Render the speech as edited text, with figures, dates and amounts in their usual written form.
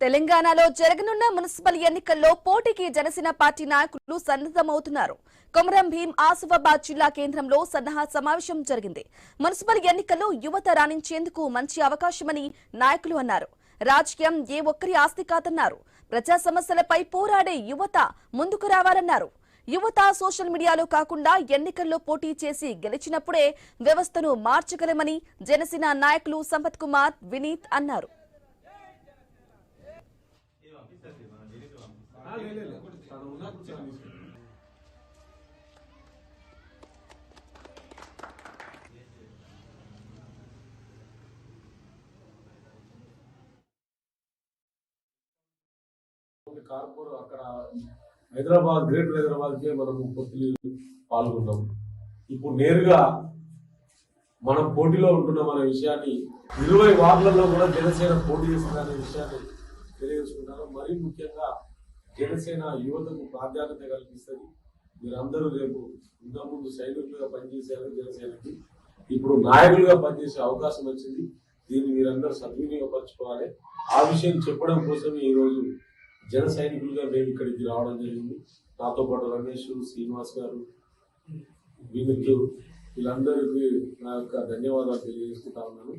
తెలంగాణలో జరగనున్న మున్సిపల్ ఎన్నికల్లో పోటీకి జనసేన పార్టీ నాయకులు సన్నద్దమవుతున్నారు. కొమరం భీం ఆసిఫాబాద్ జిల్లా కేంద్రంలో సన్నాహ సమావేశం జరిగింది. మున్సిపల్ ఎన్నికల్లో యువత రాణించేందుకు మంచి అవకాశమని నాయకులు అన్నారు. రాజకీయం ఏ ఒక్కరి ఆస్తి కాదన్నారు. ప్రజా సమస్యలపై పోరాడే యువత ముందుకు రావాలన్నారు. యువత సోషల్ మీడియాలో కాకుండా ఎన్నికల్లో పోటీ చేసి గెలిచినప్పుడే వ్యవస్థను మార్చగలమని జనసేన నాయకులు సంపత్ కుమార్, వినీత్ అన్నారు. కార్పొరేట్ అక్కడ హైదరాబాద్ గ్రేటర్ హైదరాబాద్ కే మనం పొత్తులు పాల్గొన్నాం. ఇప్పుడు నేరుగా మనం పోటీలో ఉంటున్నాం అనే విషయాన్ని 20 వార్డులలో కూడా జనసేన పోటీ చేస్తుందనే విషయాన్ని తెలియజేసుకుంటారు. మరీ ముఖ్యంగా జనసేన యువతకు ప్రాధాన్యత కల్పిస్తుంది. మీరందరూ రేపు ఇంతకుముందు సైనికులుగా పనిచేశారు, జనసేనకి ఇప్పుడు నాయకులుగా పనిచేసే అవకాశం వచ్చింది. దీన్ని మీరందరూ సద్వినియోగపరచుకోవాలి. ఆ విషయం చెప్పడం కోసం ఈరోజు జన సైనికులుగా మేము ఇక్కడికి రావడం జరిగింది. నాతో పాటు రమేష్, శ్రీనివాస్ గారు, వినీత్, వీళ్ళందరికీ నా యొక్క ధన్యవాదాలు తెలియజేసుకుంటా ఉన్నాను.